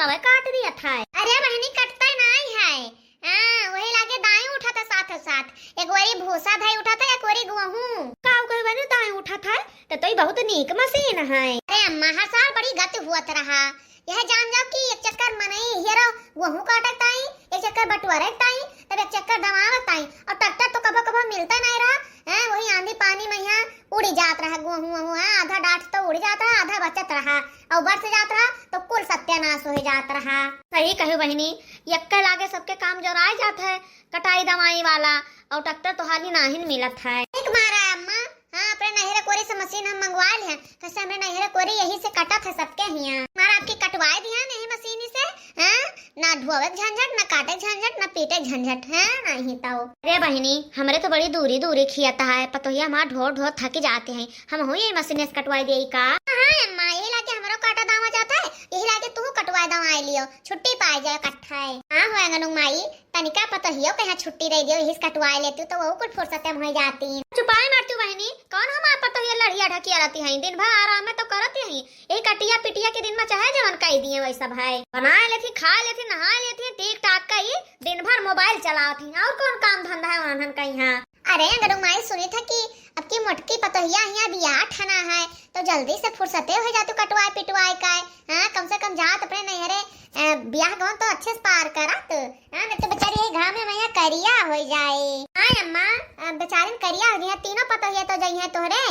तवे काट दिया था। अरे बहनी कटता नहीं है। वही लागे दाई उठा था साथ साथ। एक वरी भूसा धाई उठा था, एक वरी गेहूं। काऊ कहे बने दाई उठा था तो ही बहुत नीक मशीन है। अरे अम्मा हर साल बड़ी गति हुआ रहा। यह जान जाओ कि एक चक्कर मनई हेरो गेहूं काटत ताई, एक चक्कर बटवारे ताई, तब एक चक्कर दमावत ताई। और ट्रैक्टर तो कभी कभी मिलता नहीं रहा है। वही आंधी पानी में यहाँ उड़ी जात रहा गेहूं है। आधा डांट तो उड़ जाता रहा, आधा बचत रहा और बरस जात रहा तो कुल सत्यानाश हो जात रहा। सही कहे बहनी, यक्का लागे सबके काम जोराए जात है, कटाई दवाई वाला और ट्रैक्टर तो हाली नाहिन मिलत है। एक मारा अम्मा। हाँ अपने नहरे कोरी से मशीन हम मंगवाए हैं। कैसे हमने नहरे कोरी यही से कटा था सबके हिया। मारा आपकी कटवाए दिया नहीं मशीन से। हैं ना ढोवे झंझट, ना काटे झंझट, ना पीटे झंझट है नहीं तो। अरे बहनी हमरे तो बड़ी दूरी दूरी खियाता है, पतोहिया हमार ढो ढो थक जाते हैं। हम हो यही मशीन से कटवाई देई का। हां अम्मा यही लाके हमरो काटा दावा जाता है, यही लाके तू कटवाए दवाई लियो, छुट्टी पाए जाए कट्ठा है। हां होएगा नु माई तनिका पतोहियो कहां छुट्टी रह दियो, यही कटवाए लेती तो वो कुछ फुर्सत में हो जाती। चुपाई मारती बहनी, कौन हमार पतोहिया लड़िया ढकिया रहती है, दिन भर आराम में तो करती है। यही कटिया पिटिया के दिन में चाहे जवन कह दिए वैसा भाई बनाए लेती, खा लेती, नहा लेती, टिक टाक का ही दिन भर मोबाइल चलाती। और कौन काम धंधा है उन्हन का यहाँ। अरे अगर माई सुनी था कि अब की मोटकी पतोहिया यहाँ बियाह ठना है तो जल्दी से फुर्सते हो जाते कटवाए पिटवाए का। हां कम से कम जात अपने नहरे बियाह गवन तो अच्छे से पार करत। हां नहीं तो बेचारी ये घाम में मैया करिया हो जाए। हां अम्मा बेचारी करिया हो गया, तीनों पतोहिया तो जई है तोहरे।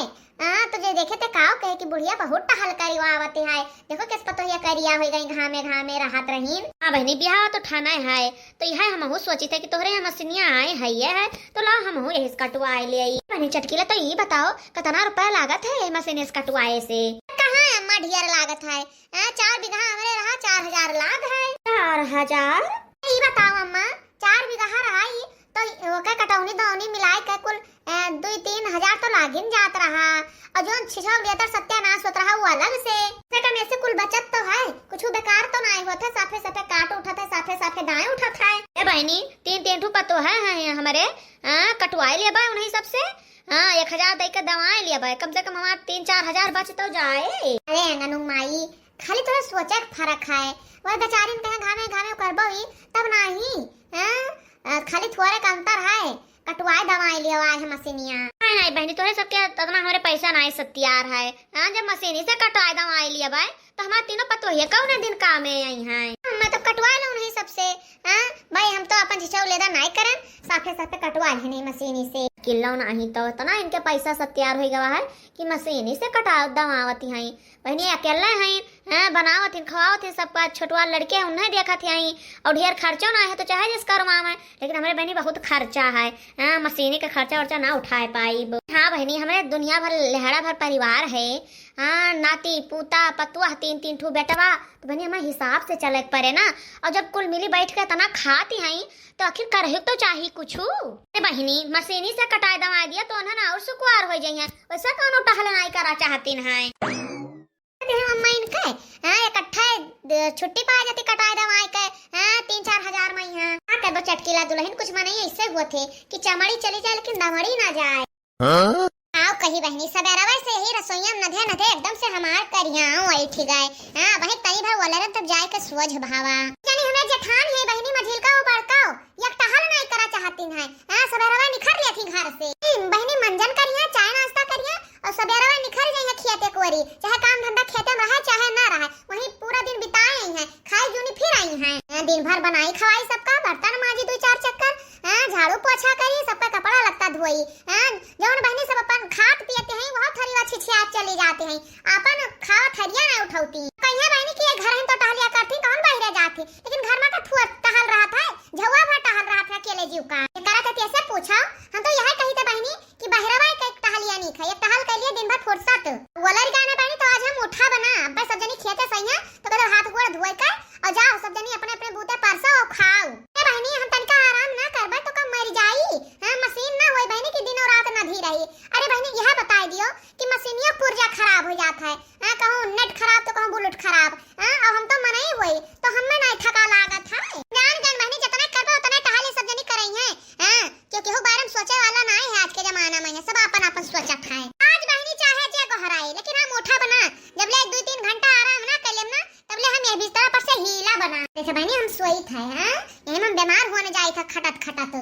तो जे देखे ते काव कहे कि बुढ़िया बहुत टहल करिवा आवती है, देखो किस पतोहिया करिया हो गई घामे घामे राहत रहीन। हां बहनी बियाह तो ठाना है तो यह हम सोची थे कि तोहरे हम मशीनिया आए है ये है तो ला हम यही कटवाए ले आई। बहनी चटकीला तो ये बताओ कितना रुपया लागत है मशीन से कटवाए से। कहां अम्मा ढेर लागत है। 4 बीघा हमरे रहा 4000 लाग है। 4000 ये बताओ अम्मा 4 बीघा रहा ही तो ओके कटौनी दौनी मिलाए के कुल 2-3 हजार तो लागिन जात रहा। और जो छिछल लेतर सत्यानाश होत रहा वो अलग से कम ऐसे कुल बचत तो है, कुछ बेकार तो नहीं होता। साफे साफे काट उठा था, साफे साफे दाएं उठा था। ए बहनी 3-3 ठो पतो है हमारे कटवाए ले बा उन्हीं सबसे। 1000 दे के दवाएं लिया बा, कम से कम हमार 3-4 हजार बच तो जाए। अरे अंगनू माई खाली तोरा सोचे फर्क है, वह बेचारी कहे घामे घामे करबो ही तब नहीं। खाली थोड़े का अंतर है, कटवाए दवाई लिया है मशीनिया। हाय बहनी तोरे सबके ततना हमारे पैसा नहीं सत्यार है। जब मशीनी से कटवाए दवाई लिया बा तो हमारे तीनों पतोहिया कौन दिन काम में आई है। मैं तो कटवा लूं नहीं सबसे। भाई हम तो अपन झिछौ लेदा नहीं करन, साफे साफे कटवा ही नहीं मशीनी से। किल्लो नहीं तो इतना इनके पैसा सत्यार हो गया है कि मशीनी से कटा दवावती हैं। बहनी अकेले हैं बनावत हैं खवावत हैं सबका, छोटवा लड़के हैं उन्हें देखत हैं और ढेर खर्चा ना है तो चाहे जिस करवा में, लेकिन हमारे बहनी बहुत खर्चा है। मशीनी का खर्चा वर्चा ना उठाए पाई। हाँ बहनी हमारे दुनिया भर लहरा भर परिवार है। नाती पोता पतुआ 3-3 ठू बेटवा तो बहनी हमारे हिसाब से चले पड़े ना। और जब कुल मिली बैठ के तना खाती हैं तो आखिर करे तो चाहिए कुछ। बहनी मशीनी से कटाई दवा दिया तो उन्हें और सुकुआर हो जाइए, वैसा कौन टहल नहीं करा चाहती है। अम्मा इनके इकट्ठा छुट्टी पा जाती कटाई दवाई के 3-4 हजार में यहाँ कर दो चटकीला दुल्हन। कुछ मने ऐसे हुए थे कि चमड़ी चली जाए लेकिन दमड़ी ना जाए। आओ कही बहनी सवेरा से यही रसोईया नधे नधे एकदम से हमार करिया वही ठीक है। वही तनी भर वलर तब जाए के सोझ भावा यानी हमें जेठान है बहनी मझिलका वो बड़काओ एक टहल नहीं करा चाहती है। सवेरा निखर रही थी घर से बहनी मंजन करिया चाय नाश्ता करिया और सवेरा निखर जाइए खेते कोरी, चाहे काम धंधा खेते में रहे चाहे ना रहे, वहीं पूरा दिन बिताए हैं, खाई जूनी फिर आई हैं। दिन भर बनाई खवाई सबका, बर्तन माजी 2-4 चक्कर, झाड़ू पोछा करी, सबका कपड़ा लत्ता धोई। जौन बहनी सब अपन खात पियते हैं वह थरिया छिछिया चले जाते हैं, अपन खावा थरिया ना उठाती। कहिए बहनी कि घर में तो टहलिया करती कौन बाहर जाती, लेकिन घर में का ठुआ टहल रहा था, झवा भर टहल रहा था अकेले जीव का। करा था कैसे पूछा हम तो यह कही थे बहनी कि बहरवा एक टहलिया नहीं खाई, एक टहल कर लिए दिन भर फुर्सत वलर गाने बहनी तो आज हम उठा बना अब्बा सब जनी खेते सही है तो कदर हाथ गोड़ धोए कर और जाओ सब जनी अपने अपने बूते परसो और खाओ। ए बहनी हम तनका आराम ना करबा तो कब मर जाई। मशीन ना होई बहनी कि दिनों रात ना धी रही। अरे बहनी यह बता दियो कि मशीनिया पुर्जा खराब हो जाता है। कहूं नेट खराब तो कहूं बुलेट खराब। और हम तो मना ही हुई तो हमें नहीं थका लागत है। जान गन बहनी जितना करबा उतना टहले सब जनी करई है। क्योंकि हो बारे में सोचे वाला ना है आज के जमाना में, सब अपन अपन सोचत है। आज बहनी चाहे जे गहराई लेकिन हम उठा बना जब ले 2-3 घंटा आराम ना कर लेम ना तब ले हम ये बिस्तर पर से हीला यही हम सोई था हैं, यही हम बीमार होने जाई था खटत खटत।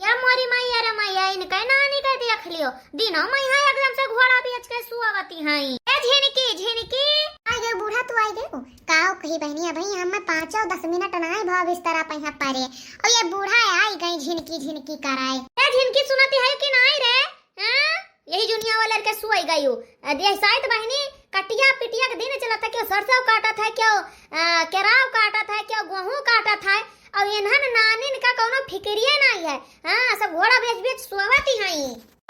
या मोरी मैया रे मैया इनके नानी के देख लियो दिनो मैया एकदम से घोड़ा बेच के सुआवती हई। ए झिनकी झिनकी आई गे बूढ़ा तू आई गे काओ कही बहनिया भाई हम 5-10 मिनट नाई भाव बिस्तर पे परे और ये बूढ़ा आई गई झिनकी झिनकी कराए। ए झिनकी सुनती है कि नहीं रे? हैं यही दुनिया वाले के सुई गयो अदे शायद बहनी कटिया पिटिया के दिन चला था, क्यों सरसों काटा था, क्यों केराव काटा था, क्यों गेहूं काटा था, और इन्हन नानी का कोनो फिक्रिया नहीं है। हां सब घोड़ा बेच बेच सुआवती हई।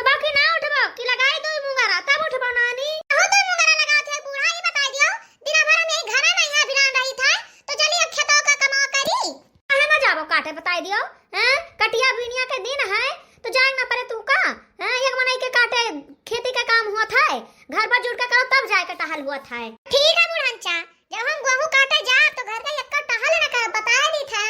बाकी ना उठबो कि लगाई दो मुंगरा तब उठबो नानी। हो तो मुंगरा लगाओ थे बूढ़ा ही बता दियो दिन भर में घर नहीं है बिरान रही था तो चलिए खेतों का कमा करी कहे ना जाबो काटे बताई दियो। हैं कटिया बिनिया के दिन है तो जाए ना पड़े तू का। हैं एक मनाई के काटे खेती का काम हुआ था, घर पर जुड़ के करो तब जाए के टहल हुआ था। ठीक है बुढ़ांचा जब हम गेहूं काटे जा तो घर का एक टहल न कर बता दी था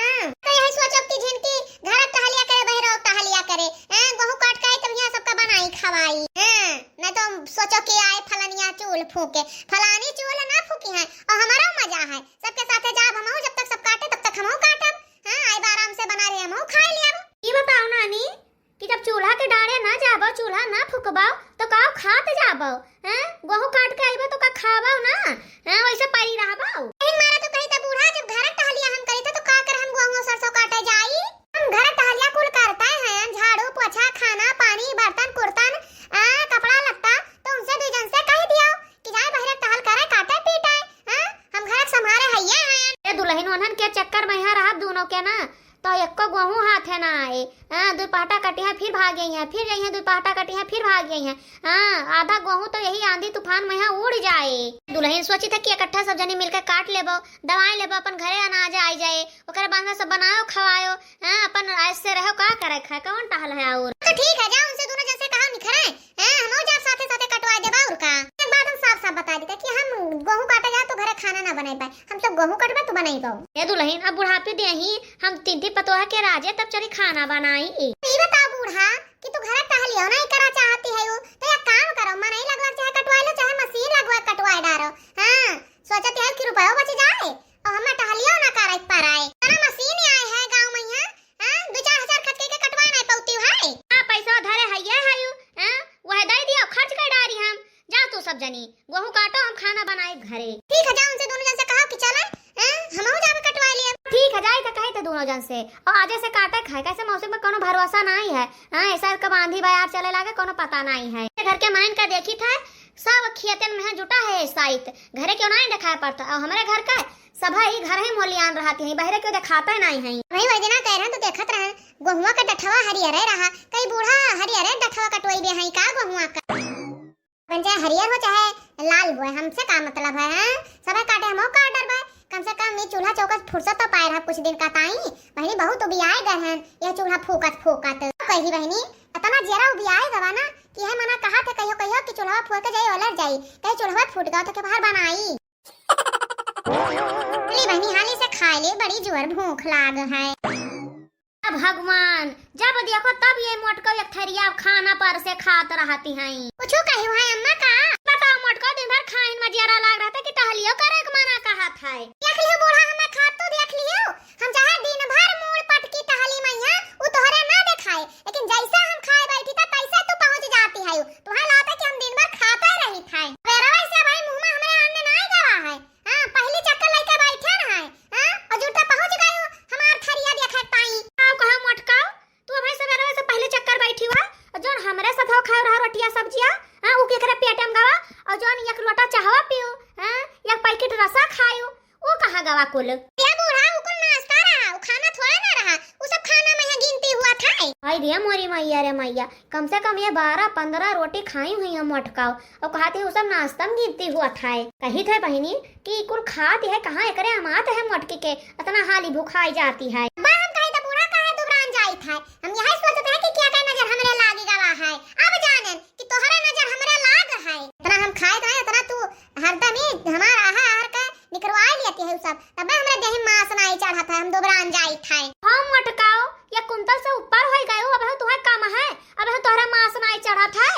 तो यही सोचो कि जिनकी घर टहलिया करे बहरो टहलिया करे हैं गेहूं काट के तब यहां सबका बनाई खवाई हैं नहीं तो सोचो कि आए फलानिया चूल फूके फलानी चूल ना फूकी है और हमारा मजा है सबके साथे जाब हम जब तक सब काटे तब तक हम काटब। हां आई आराम से बना रहे हम खा लिया। ये बताओ नानी कि जब चूल्हा के डाड़े ना जाबो चूल्हा ना फुकबाओ तो का खाते जाबो? हैं गेहूं काट के आइबो तो का खाबो ना? हैं वैसे परी रहबो। मारा तो कही त बूढ़ा जब घर टहलिया हम करी तो का कर हम गेहूं सरसों काटे जाई। हम घर टहलिया कुल करते हैं झाड़ू पोछा खाना पानी बर्तन कुर्तन कपड़ा लत्ता तो उनसे भी जन से कह दियो कि जाए बहरे टहल करे काटे पीटे। हां हम घर संभारे हइया हैं। ए दुल्हन वनन के चक्कर में यहाँ रहा दोनों के ना तो एको गेहूं हाथ है ना आए। हां दो पाटा कटिया फिर भाग गई हैं, फिर यही दो पाटा कटिया फिर भाग गई हैं। हां आधा गेहूं तो यही आंधी तूफान में यहाँ उड़ जाए। दुल्हन सोची था कि इकट्ठा सब जनी मिलकर काट लेबो दवाई लेबो अपन घरे अनाज आई जाए ओकरे बाद में सब बनाओ खवाओ। हां अपन ऐसे रहो का करे खा कौन टहल है और तो ठीक है जाओ उनसे दोनों जैसे कहा निखरे हैं हम जा साथे साथे कटवा देबा और का। एक बात हम साफ साफ बता देते कि हम गेहूं काटे जा तो घरे खाना ना बनाई पाए हम तो गेहूं कटवा तो बनाई पाओ। ए दुल्हन अब बुढ़ापे देही हम तीन पतोहा के राजे तब चली खाना बनाई। ये बता बूढ़ा कि तू घर टहलियो नहीं करा चाहती है तो एक काम करो मनाई लगवा चाहे कटवा लो चाहे मशीन लगवा कटवाए डारो। हां सोचते है कि रुपया बच जाए और हम टहलियो ना करे पाराए ना मशीन आए है गांव में। हां 2-4 हजार खर्च के कटवा नहीं पाउती है। हां पैसा धरे हइया हयू हैं वह दे दियो खर्च कर डारी हम जा तू सब जनी गेहूं काटो हम खाना बनाए घरे। ठीक है जा उनसे दोनों जन से कहो कि चले हमहु जाके कटवा लिए। ठीक है जाए तो कहे तो दोनों जन से और आजे से काटे खाए कैसे मौसम में कोनो भरोसा नहीं है। हां ऐसा कब आंधी बाजार चले लागे कोनो पता नहीं है। घर के माइन का देखी था सब खेतन में जुटा है साइट घरे क्यों नहीं दिखाई पड़ता और हमारे घर का सब ही घर ही मोलियान रहती है बहरे क्यों दिखाता ही नहीं है। वही वजना कह रहे तो देखत रहे गेहुआ का डठवा हरियर रहा कई बूढ़ा हरियर डठवा कटवाई दे हई का गेहुआ का चाहे हरियर हो चाहे लाल हो हमसे का मतलब है। हां सब काटे हम का डरबा कम से कम ये चूल्हा चौकस फुर्सत तो पाए रहा कुछ दिन का ताई बहनी बहुत उबियाए गए हैं यह चूल्हा फूकत कही बहनी इतना जरा उबियाए गवा ना कि है मना कहा थे कहियो कि चूल्हा फूक के जाई उलट जाई कहीं चूल्हा फूट गया तो के बाहर बनाई बहनी हाली से खाए ले बड़ी जोर भूख लाग है। भगवान जब देखो तब ये मोटको एक थरिया खाना पर से खात रहती हैं। कुछ कहियो है अम्मा का बताओ मोटको दिन भर खाइन में जरा लाग रहा था कि टहलियो करे के मना कहा था। देख लियो बूढ़ा हमें खात तो देख लियो हम चाहे दिन भर मूड़ पटकी टहली मैया उ तोहरे ना देखाए लेकिन जैसा हम खाए बैठी था तैसे तू पहुंच जाती है तुहां लाता कि हम दिन भर खाता रही था वेरवा से भाई मुंह में हमरे आने नहीं गवा है। हां पहली चक्कर लेके बैठे न है। हां और जुटा पहुंच गए हमार थरिया देखत ताई आओ कहा मोटका तू भाई सब वेरवा से पहले चक्कर बैठी हुआ और जोन हमरे साथ खाओ रहा रोटियां सब्जियां हां उ केकरे पेट में गवा और जोन एक लोटा चाहवा पियो हां एक पैकेट रसा खायो वो कहां गवा कुल ये बूढ़ा उ कुल नाश्ता रहा उ खाना थोड़ा ना रहा उ सब खाना में गिनती हुआ था। हाय रे मोरी मैया रे मैया कम से कम ये 12-15 रोटी खाई हुई है मोटकाओ और कहती है सब नाश्ता में गिनती हुआ था। कही थे बहनी कि कुल खाती है कहां एकरे अमात है मोटकी के इतना हाली भूखाई जाती है। बा हम कहे तो बूढ़ा कहे दुबरान जाई था हम यही सोचते हैं कि क्या क्या नजर हमरे लागी गवा है अब जानन कि तोहरा नजर हमरे लाग है इतना हम खाए थे इतना तू हरदम ही हमारा आहार का निकलवा लेती है सब तब हमरे देह मांस नहीं चढ़ा था हम दुबरान जाई था। हम मोटकाओ या कुंतल से ऊपर हो गए अब तुम्हारा काम है अब तोहरा मांस नहीं चढ़ा था।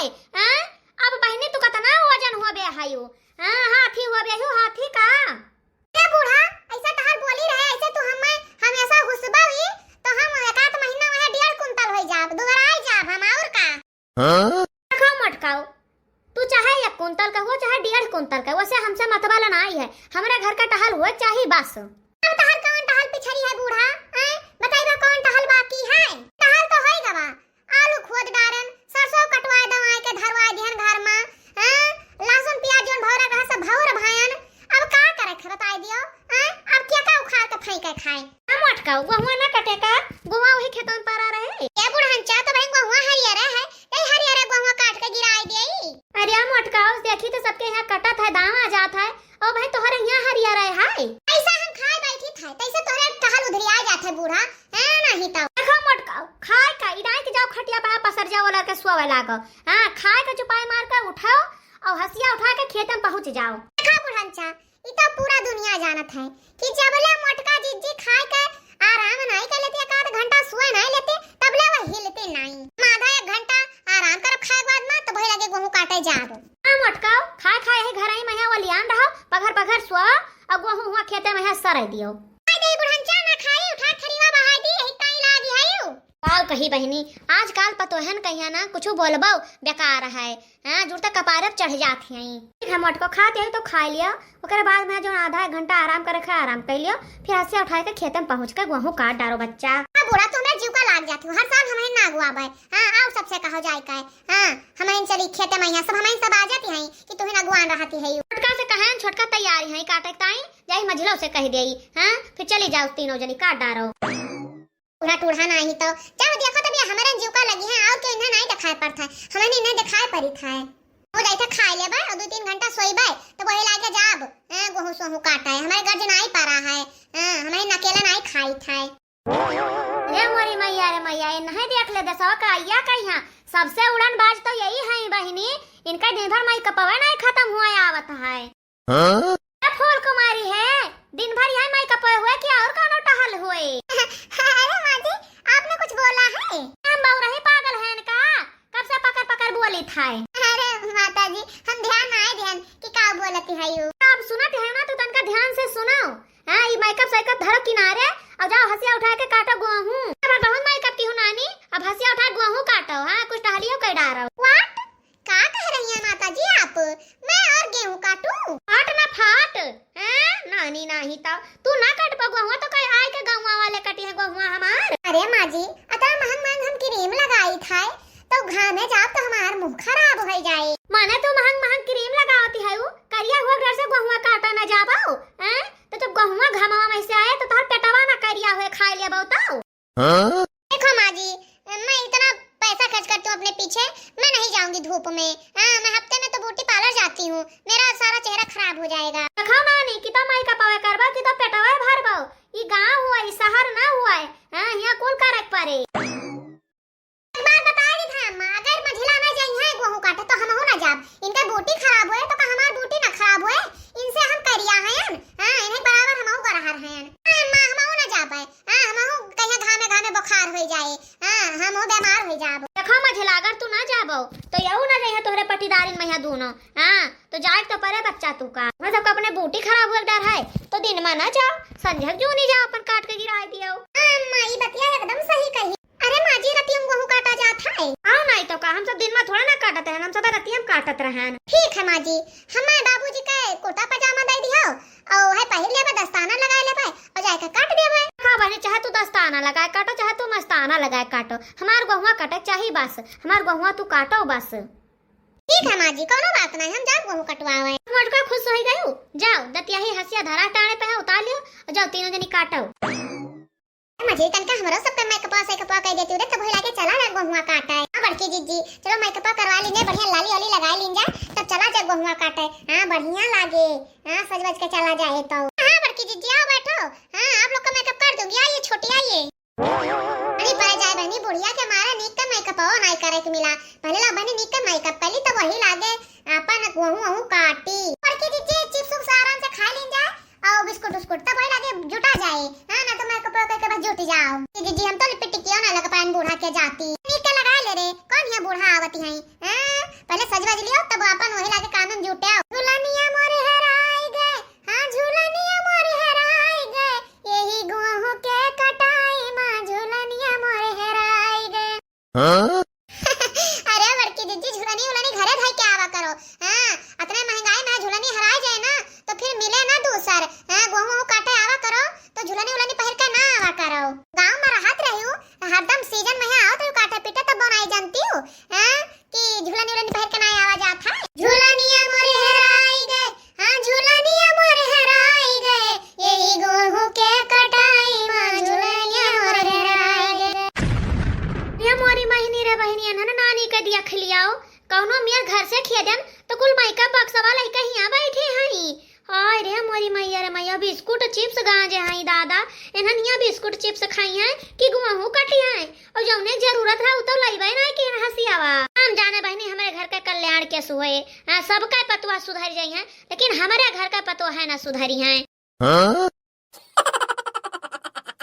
रखाओ मटकाओ, तू चाहे 1 कुंतल का हो चाहे 1.5 कुंतल का, वैसे हमसे मतवाला ना आई है, हमारा घर का टहल हो चाहिए बस। अब टहल कौन टहल पिछड़ी है बूढ़ा? बताइबा कौन टहल बाकी है? टहल तो होई गवा, आलू खोद डारन, सरसों कटवाए दवाए के धरवाए दिहन घर में, लहसुन प्याज जोन भौरा रहा सब भौर भायन। अब का करे खे बताई दियो? अब क्या का उखाड़ के फेंक के खाए? मटकाओ गुआ ना कटेगा, गुआ वही खेतों में पड़ा रहे। ए बुढ़हन चा तो भाई गुआ हरियर है, ए हरियर गुआ काट के गिराई देई। अरे मटकाओ देखी तो सबके यहाँ कटत है, दाम आ जात है, और भाई तोहरे यहाँ हरियर है। ऐसा हम खाए बैठी था, तैसे तोहरे टहल उधरी आ जात है बूढ़ा, नहीं तो। देखो मटकाओ, खाए का इडाई के जाओ खटिया पे पसर जाओ वाला के सोवे लागो। हां खाए का चुपाई मार के उठाओ और हसिया उठा के खेत में पहुंच जाओ। देखा बुढ़हन चा, ई तो पूरा दुनिया जानत है कि जबले मोटका जिज्जी खाए के आराम नहीं कर लेते, एक आध घंटा सोए नहीं लेते, तबले वो हिलते नहीं। आधा 1 घंटा आराम करब खाए के बाद में तो भई लगे गेहूं काटे जाब। हां मटकाओ, खाए खाए ही घर आई में वलियान रहो, पघर पघर सो और गेहूं हुआ खेते में सराय दियो। आई दे बुढ़हन चा ना खाई, उठा खरीवा बहा दी, यही काई लागी है यू। आओ कही बहनी, आजकल पतोहन कहिया ना कुछ बोलबो बेकार है। हां जुड़ता कपारब चढ़ जाती हैं। ठीक है मटको खाते है तो खा लिया, ओकरे बाद में जो आधा 1 घंटा आराम करे खा आराम कर लियो, फिर हसिया उठा के खेत में पहुंच के गेहूं काट डारो बच्चा। हां बुढ़ा तुमरे जीव का लाग जाती हो, हर साल हमें ना गुआबे। हां आओ सबसे कहो जाए का हां हमें चली खेत में यहाँ सब हमें सब आ जाती हैं कि तू ही ना गुआन रहती है। छोटका से कहन छोटका तैयारी है काटे ताई जाई मझलो से कह देई। हां फिर चली जाओ तीनों जनी काट डारो। पूरा टूढ़ा नहीं तो जब देखो तब ये हमारे जीव का लगी है, और के इन्हें नहीं दिखाई पड़ता है, हमें इन्हें दिखाई पड़ी था। हो जाए खा ले बा और 2-3 घंटा सोई बा तो वही लागे जाब गेहूं सोहू काटा है, हमारे गर्ज नहीं पा रहा है, हमें नकेला नहीं खाई था। रे मोरी मैया रे मैया, ये नहीं देख ले दसवा का आया कहिया सबसे उड़न बाज तो यही है बहिनी, इनका दिन भर माई कपवा नहीं खत्म हुआ आवत है। हां फूल कुमारी है, दिन भर यही माई कपवा हुए कि और कोनो टहल हुए। अरे माँ जी आपने कुछ बोला है? हम बहु रही पागल है इनका, कब से पकड़ पकड़ बोली था। अरे माता जी हम ध्यान आए ध्यान कि का बोलती है यू। अब सुनत है ना तो तनका ध्यान से सुनो। हां ये मेकअप सेकअप धरो किनारे और जाओ हसिया उठा के काटो गेहूं। अब बहुत मेकअप की हूं नानी, अब हसिया उठा गेहूं काटो। हां कुछ टहलियो कर डारो। व्हाट का कह रही है माता जी आप? मैं और गेहूं काटूं? फाट ना फाट हैं नानी नहीं तो तू ना काट पगुआ तो कोई आए के गांव वाले कटी है गेहूं हमार। अरे माँ जी अतः महंग महंग हम क्रीम लगाई था तो घामे जाब तो हमार मुंह खराब हो जाए। माने तू महंग महंग क्रीम लगावती है वो करिया हुआ घर से गेहूं काटा ना जाबाओ हैं, तो जब गेहूं घामा में से आए तो तोहर पेटवा ना करिया हुए खा लिया बताओ। देखो माँ जी मैं इतना पैसा खर्च करती हूँ अपने पीछे, मैं नहीं जाऊंगी धूप में। मैं हफ्ते में तो ब्यूटी पार्लर जाती हूँ, मेरा सारा चेहरा खराब हो जाएगा। देखो नानी कि तो माई का पावे करबा कि तो पेटवा भरबो, ई गांव हुआ ई शहर ना हुआ है। हां यहां कुल करक पड़े। एक बार बता दी था अम्मा, अगर मझिला में जाइए गेहूं काटे तो हम हो ना जाब, इनका ब्यूटी खराब होए तो का हमार ब्यूटी ना खराब होए, इनसे हम करिया हैं। इन्हें बराबर हम हो कर रहा हैं। अम्मा हम हो ना जाबे, हम हो कहीं घामे घामे बुखार हो जाए, हम हो बीमार हो जाब। देखो मझिला अगर तू ना जाबो तो यहू ना रहे तोहरे पटीदारिन में यहाँ दोनों। हां तो जाए तो परे बच्चा तू का, मैं सबका अपने बूटी खराब हुए डर है तो दिन में ना जाओ, संझक जो नहीं जाओ अपन काट के गिरा दियो। अम्मा ये बतिया एकदम सही कही। अरे माँ जी रतियम गेहूं काटा जाता है। आओ नहीं तो का हम सब दिन में थोड़ा ना काटत है, हम सब रतियम काटत रहन। ठीक है माँ जी, हमें बाबूजी के कुर्ता पजामा दे दियो और है पहन लेबे दस्ताना लगा लेबे और जाके काट देबे। हां बहनी चाहे तू दस्ताना लगाए काटो चाहे तू मस्ताना लगाए काटो, हमार गेहुआ कटे चाहिए बस, हमार गेहुआ तू काटो बस। ठीक है माँ जी कोनो बात नहीं, हम जाओ गेहूं कटवावे। मटका खुश हो गयो, जाओ दतिया ही हसिया धरा टाणे पे उतार लियो और जाओ तीनों जनी काटो। माँ जी तनका हमरो सबके मेकअप से कपा कह देती रे तब लागे चला ना गेहूं काटे। हां बड़की जीजी चलो मेकअप करवा लीजिए, बढ़िया लाली वाली लगा लीजिए तब चला जा गेहूं काटे। हां बढ़िया लागे, हां सज बज के चला जाए तो। हां बड़की जीजी आओ बैठो, हां आप लोग का मेकअप कर दूंगी, आइए छोटी आइए। अरे पर जाए बहनी बुढ़िया के मारा नीक का मेकअप हो नहीं करे के मिला, पहले ला बहनी नीक का मेकअप कर ली तो वही लागे अपन गेहूं काटी। बड़की जीजी चिप्स आराम से खा लीजिए और बिस्कुट उस्कुट तब वही लागे जुटा जाए। हां ना तो मेकअप करके बस जुट जाओ। जीजी हम तो लिपटी क्यों ना लगा पान बूढ़ा के जाती, नीक के लगा ले रे कौन है बूढ़ा आवती है। पहले सजवाज लियो तब अपन वही लागे काम में जुटे। झूलनिया मोरे हराई गए, हां झूलनिया मोरे हराई गए, यही गेहूं के कटाई मां झूलनिया मोरे हराई गए। अरे रे बहनी एनहन नानी के दिया खिलियाओ कौनो मियर घर से खिया देम तो कुल माइका बक्सा वाला ही कहीं बैठे हई। हाय रे मोरी मैया रे मैया बिस्कुट चिप्स गांजे हई दादा एनहनिया बिस्कुट चिप्स खाई हैं कि गुआहू कटी हैं और जौने जरूरत है उ तो लइबे ना कि हंसियावा। हम जाने बहनी हमारे घर के कल्याण के सुहे हां सबका पतवा सुधर जाई हैं लेकिन हमारे घर का पतवा है ना सुधरी हैं।